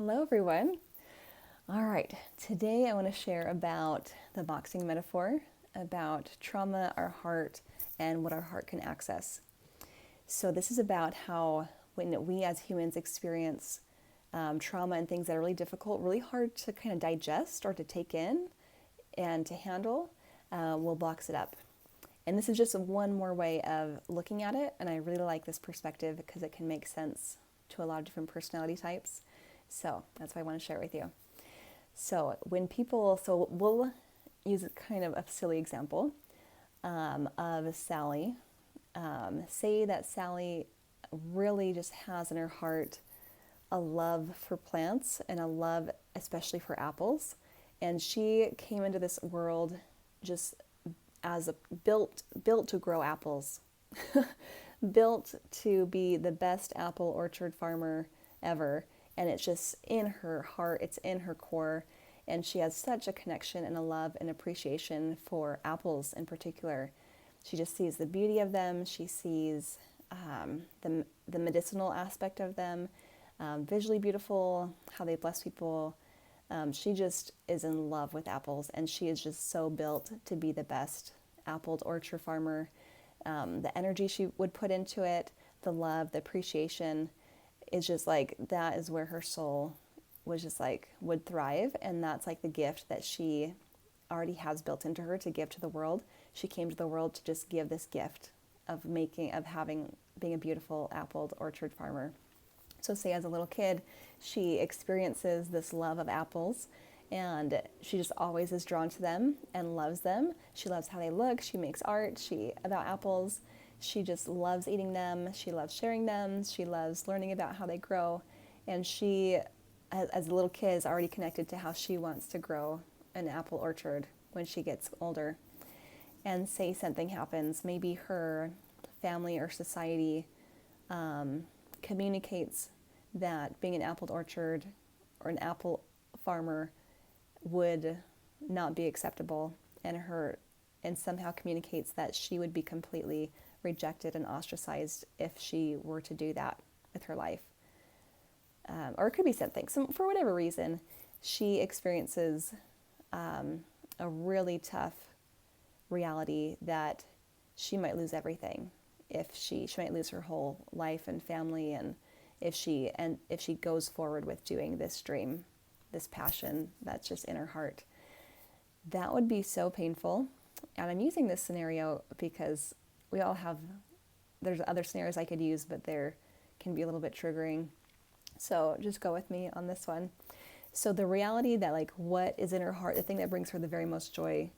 Hello, everyone. All right, today I want to share about the boxing metaphor, about trauma, our heart, and what our heart can access. So, this is about how when we as humans experience trauma and things that are really difficult, really hard to kind of digest or to take in and to handle, we'll box it up. And this is just one more way of looking at it. And I really like this perspective because it can make sense to a lot of different personality types. So that's why I want to share it with you. So we'll use kind of a silly example of Sally. Say that Sally really just has in her heart a love for plants and a love especially for apples. And she came into this world just as built to grow apples, built to be the best apple orchard farmer ever. And it's just in her heart, it's in her core. And she has such a connection and a love and appreciation for apples in particular. She just sees the beauty of them. She sees the medicinal aspect of them, visually beautiful, how they bless people. She just is in love with apples, and she is just so built to be the best apple orchard farmer. The energy she would put into it, the love, the appreciation, is just like, that is where her soul was just like, would thrive. And that's like the gift that she already has built into her to give to the world. She came to the world to just give this gift of being a beautiful apple orchard farmer. So say as a little kid, she experiences this love of apples, and she just always is drawn to them and loves them. She loves how they look. She makes art about apples. She just loves eating them. She loves sharing them. She loves learning about how they grow. And she, as a little kid, is already connected to how she wants to grow an apple orchard when she gets older. And say something happens, maybe her family or society communicates that being an apple orchard or an apple farmer would not be acceptable, and somehow communicates that she would be completely rejected and ostracized if she were to do that with her life. Or it could be something. So for whatever reason, she experiences a really tough reality that she might lose everything. If she might lose her whole life and family, and if she goes forward with doing this dream, this passion that's just in her heart. That would be so painful. And I'm using this scenario because there's other scenarios I could use, but they can be a little bit triggering. So just go with me on this one. So the reality that like what is in her heart, the thing that brings her the very most joy,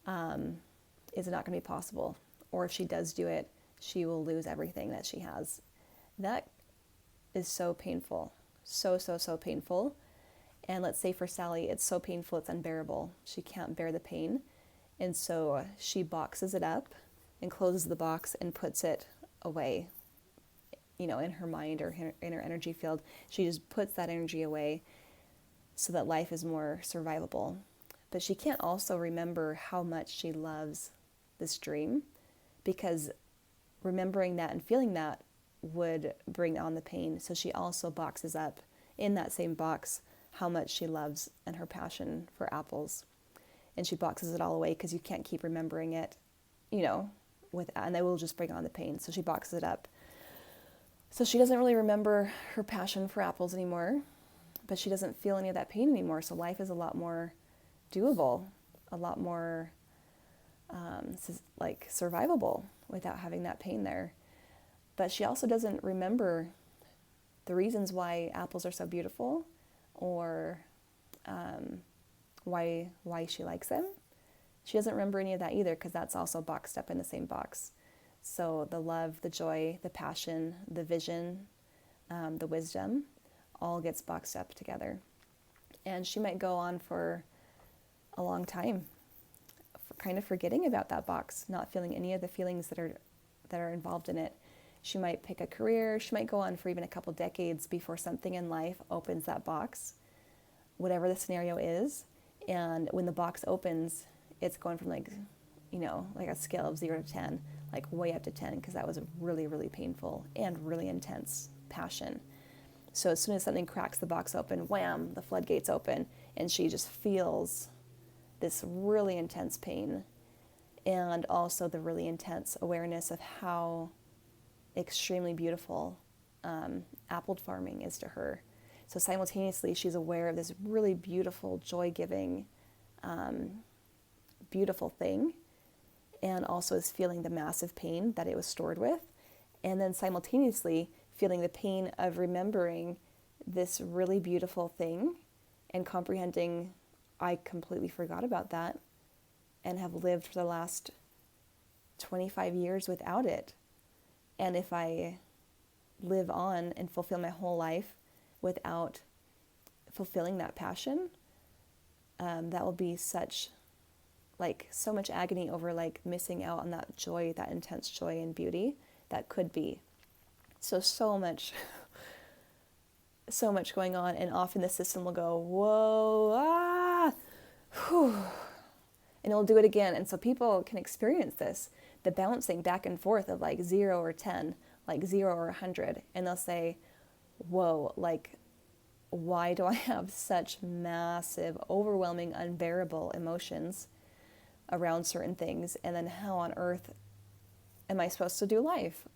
is not going to be possible. Or if she does do it, she will lose everything that she has. That is so painful. So painful. And let's say for Sally, it's so painful, it's unbearable. She can't bear the pain. And so she boxes it up and closes the box and puts it away, in her mind or in her energy field. She just puts that energy away so that life is more survivable. But she can't also remember how much she loves this dream, because remembering that and feeling that would bring on the pain. So she also boxes up in that same box how much she loves and her passion for apples. And she boxes it all away because you can't keep remembering it, and that will just bring on the pain. So she boxes it up. So she doesn't really remember her passion for apples anymore, but she doesn't feel any of that pain anymore. So life is a lot more doable, a lot more survivable without having that pain there. But she also doesn't remember the reasons why apples are so beautiful, or why she likes them. She doesn't remember any of that either, because that's also boxed up in the same box. So the love, the joy, the passion, the vision, the wisdom, all gets boxed up together. And she might go on for a long time, kind of forgetting about that box, not feeling any of the feelings that are involved in it. She might pick a career. She might go on for even a couple decades before something in life opens that box, whatever the scenario is. And when the box opens, it's going from like a scale of 0 to 10, like way up to 10, because that was a really, really painful and really intense passion. So as soon as something cracks the box open, wham, the floodgates open, and she just feels this really intense pain, and also the really intense awareness of how extremely beautiful apple farming is to her. So simultaneously, she's aware of this really beautiful, joy-giving, beautiful thing, and also is feeling the massive pain that it was stored with, and then simultaneously feeling the pain of remembering this really beautiful thing and comprehending, I completely forgot about that and have lived for the last 25 years without it. And if I live on and fulfill my whole life without fulfilling that passion, that will be so much agony over missing out on that joy, that intense joy and beauty that could be. So much so much going on, and often the system will go, whoa, whew, and it'll do it again. And so people can experience this, the bouncing back and forth of 0 or 10, 0 or 100, and they'll say, whoa, why do I have such massive, overwhelming, unbearable emotions around certain things, and then how on earth am I supposed to do life?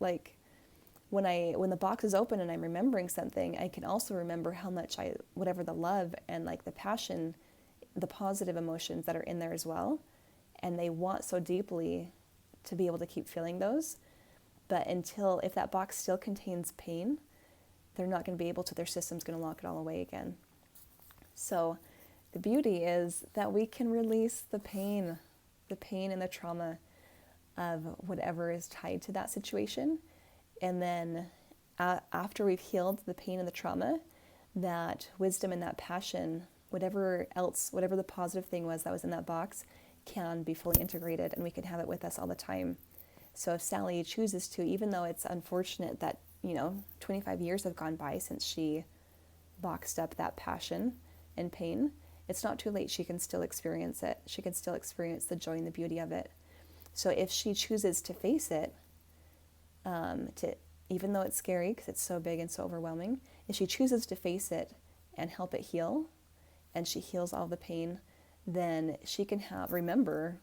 When the box is open and I'm remembering something, I can also remember how much whatever the love and the passion, the positive emotions that are in there as well, and they want so deeply to be able to keep feeling those. But if that box still contains pain, they're not going to be able to, their system's going to lock it all away again. So the beauty is that we can release the pain and the trauma of whatever is tied to that situation. And then after we've healed the pain and the trauma, that wisdom and that passion, whatever the positive thing was that was in that box, can be fully integrated, and we can have it with us all the time. So if Sally chooses to, even though it's unfortunate that 25 years have gone by since she boxed up that passion and pain, it's not too late. She can still experience it. She can still experience the joy and the beauty of it. So if she chooses to face it, even though it's scary because it's so big and so overwhelming, if she chooses to face it and help it heal, and she heals all the pain, then she can remember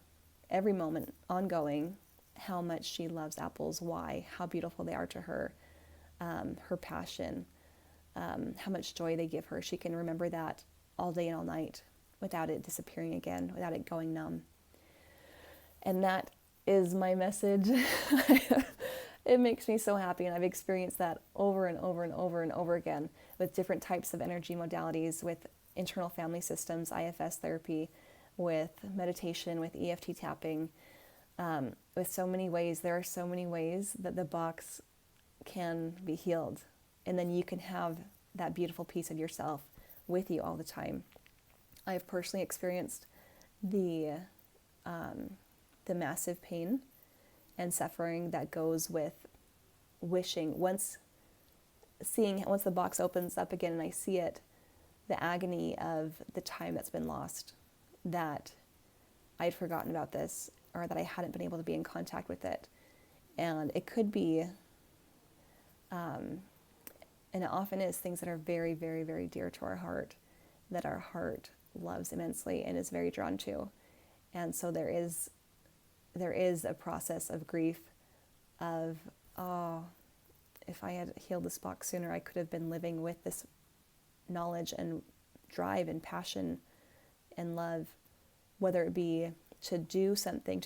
every moment ongoing how much she loves apples, why, how beautiful they are to her, her passion, how much joy they give her. She can remember that all day and all night without it disappearing again, without it going numb. And that is my message. It makes me so happy, and I've experienced that over and over and over and over again with different types of energy modalities, with internal family systems, IFS therapy, with meditation, with EFT tapping, with so many ways. There are so many ways that the box can be healed, and then you can have that beautiful piece of yourself with you all the time. I've personally experienced the massive pain and suffering that goes with wishing, once the box opens up again and I see it, the agony of the time that's been lost, that I'd forgotten about this, or that I hadn't been able to be in contact with it. And it could be, and it often is, things that are very, very, very dear to our heart, that our heart loves immensely and is very drawn to. And so there is a process of grief of, if I had healed this box sooner, I could have been living with this knowledge and drive and passion and love, whether it be to do something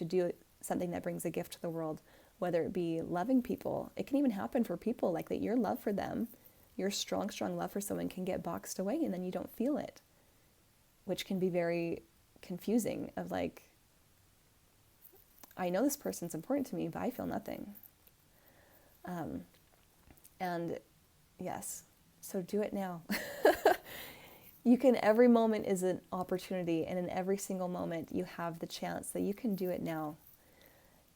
that brings a gift to the world, whether it be loving people. It can even happen for people that your love for them, your strong, strong love for someone can get boxed away and then you don't feel it, which can be very confusing of I know this person's important to me, but I feel nothing. And yes, so do it now. Every moment is an opportunity, and in every single moment you have the chance that you can do it now.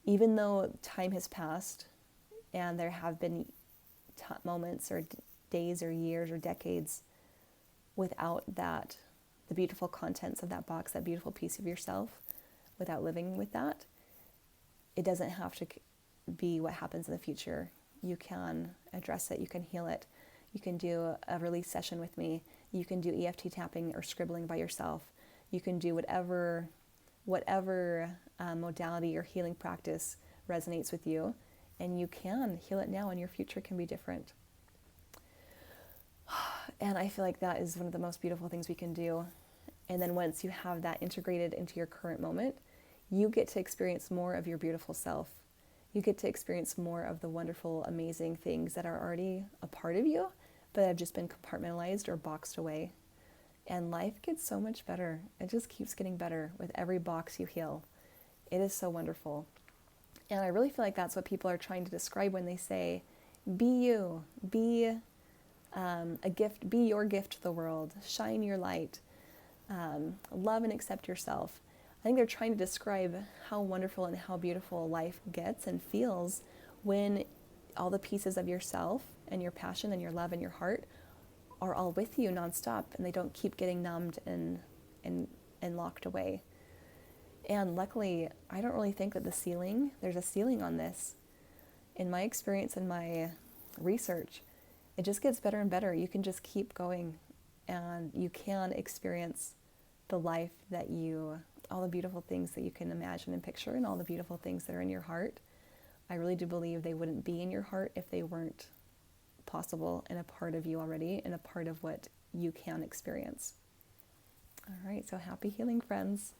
Even though time has passed and there have been moments or days or years or decades without the beautiful contents of that box, that beautiful piece of yourself, without living with that, it doesn't have to be what happens in the future. You can address it, you can heal it, You can do a release session with me. You can do EFT tapping or scribbling by yourself. You can do whatever modality or healing practice resonates with you, and you can heal it now, and your future can be different. And I feel like that is one of the most beautiful things we can do. And then once you have that integrated into your current moment, you get to experience more of your beautiful self. You get to experience more of the wonderful, amazing things that are already a part of you, but have just been compartmentalized or boxed away. And life gets so much better. It just keeps getting better with every box you heal. It is so wonderful. And I really feel like that's what people are trying to describe when they say, be you, be a gift, be your gift to the world, shine your light, love and accept yourself. I think they're trying to describe how wonderful and how beautiful life gets and feels when all the pieces of yourself and your passion and your love and your heart are all with you nonstop, and they don't keep getting numbed and locked away. And luckily, I don't really think that there's a ceiling on this. In my experience and my research, it just gets better and better. You can just keep going, and you can experience the life that all the beautiful things that you can imagine and picture, and all the beautiful things that are in your heart. I really do believe they wouldn't be in your heart if they weren't possible and a part of you already, and a part of what you can experience. All right, so happy healing, friends.